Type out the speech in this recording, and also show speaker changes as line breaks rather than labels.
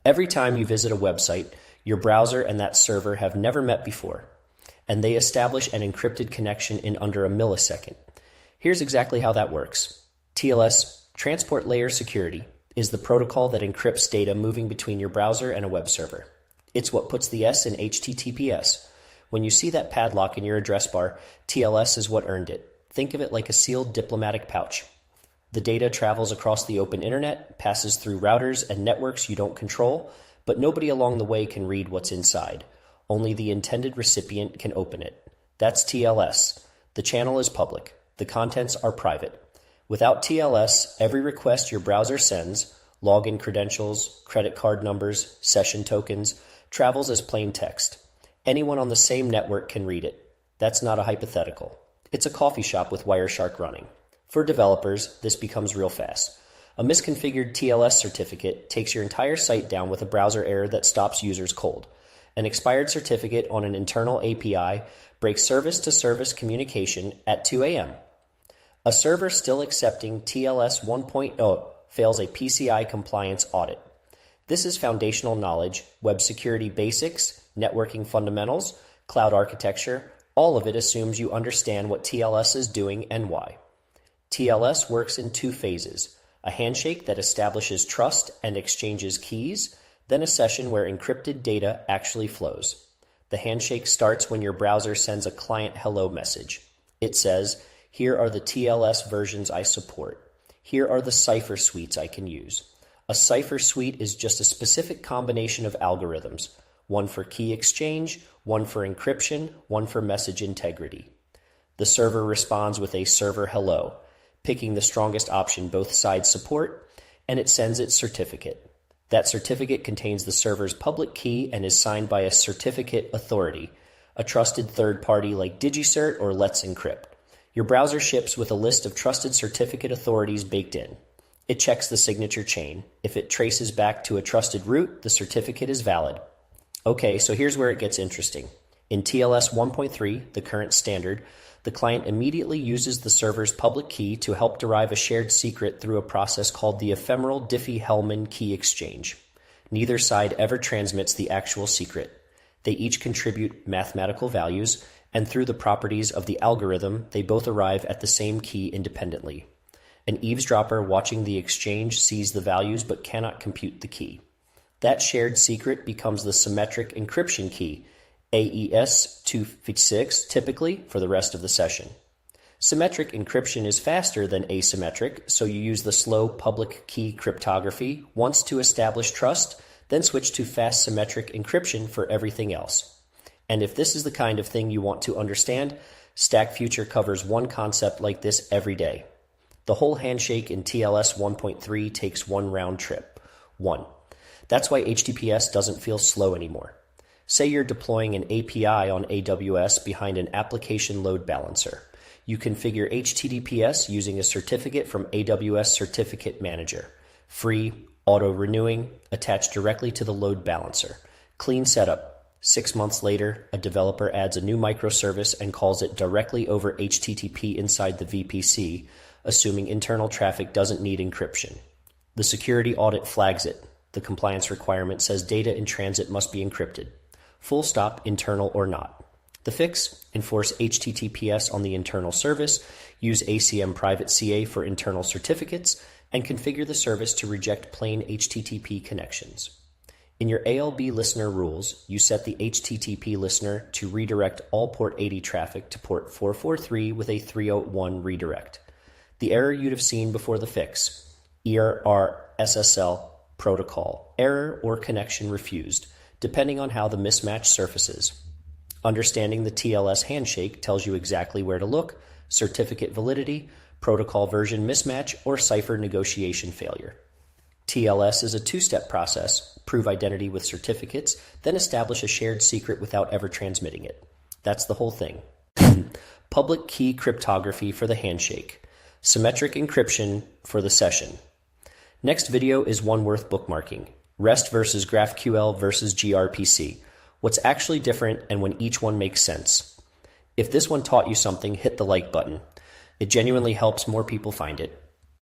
Every time you visit a website, your browser and that server have never met before, and they establish an encrypted connection in under a millisecond. Here's exactly how that works. TLS, Transport Layer Security, is the protocol that encrypts data moving between your browser and a web server. It's what puts the S in HTTPS. When you see that padlock in your address bar, TLS is what earned it. Think of it like a sealed diplomatic pouch. The data travels across the open internet, passes through routers and networks you don't control, but nobody along the way can read what's inside. Only the intended recipient can open it. That's TLS. The channel is public. The contents are private. Without TLS, every request your browser sends, login credentials, credit card numbers, session tokens, travels as plain text. Anyone on the same network can read it. That's not a hypothetical. It's a coffee shop with Wireshark running. For developers, this becomes real fast. A misconfigured TLS certificate takes your entire site down with a browser error that stops users cold. An expired certificate on an internal API breaks service-to-service communication at 2 a.m. A server still accepting TLS 1.0 fails a PCI compliance audit. This is foundational knowledge, web security basics, networking fundamentals, cloud architecture. All of it assumes you understand what TLS is doing and why. TLS works in two phases: a handshake that establishes trust and exchanges keys, then a session where encrypted data actually flows. The handshake starts when your browser sends a client hello message. It says, "Here are the TLS versions I support. Here are the cipher suites I can use." A cipher suite is just a specific combination of algorithms, one for key exchange, one for encryption, one for message integrity. The server responds with a server hello, picking the strongest option both sides support, and it sends its certificate. That certificate contains the server's public key and is signed by a certificate authority, a trusted third party like DigiCert or Let's Encrypt. Your browser ships with a list of trusted certificate authorities baked in. It checks the signature chain. If it traces back to a trusted root, the certificate is valid. Okay, so here's where it gets interesting. In TLS 1.3, the current standard, the client immediately uses the server's public key to help derive a shared secret through a process called the ephemeral Diffie-Hellman key exchange. Neither side ever transmits the actual secret. They each contribute mathematical values, and through the properties of the algorithm, they both arrive at the same key independently. An eavesdropper watching the exchange sees the values but cannot compute the key. That shared secret becomes the symmetric encryption key, AES 256, typically for the rest of the session. Symmetric encryption is faster than asymmetric, so you use the slow public key cryptography once to establish trust, then switch to fast symmetric encryption for everything else. And if this is the kind of thing you want to understand, Stack Future covers one concept like this every day. The whole handshake in TLS 1.3 takes one round trip. 1. That's why HTTPS doesn't feel slow anymore. Say you're deploying an API on AWS behind an application load balancer. You configure HTTPS using a certificate from AWS Certificate Manager. Free, auto-renewing, attached directly to the load balancer. Clean setup. 6 months later, a developer adds a new microservice and calls it directly over HTTP inside the VPC, assuming internal traffic doesn't need encryption. The security audit flags it. The compliance requirement says data in transit must be encrypted. Full stop, internal or not. The fix: enforce HTTPS on the internal service, use ACM private CA for internal certificates, and configure the service to reject plain HTTP connections. In your ALB listener rules, you set the HTTP listener to redirect all port 80 traffic to port 443 with a 301 redirect. The error you'd have seen before the fix: ERR SSL protocol, error or connection refused, depending on how the mismatch surfaces. Understanding the TLS handshake tells you exactly where to look: certificate validity, protocol version mismatch, or cipher negotiation failure. TLS is a two-step process: prove identity with certificates, then establish a shared secret without ever transmitting it. That's the whole thing. Public key cryptography for the handshake. Symmetric encryption for the session. Next video is one worth bookmarking: REST versus GraphQL versus gRPC. What's actually different and when each one makes sense. If this one taught you something, hit the like button. It genuinely helps more people find it.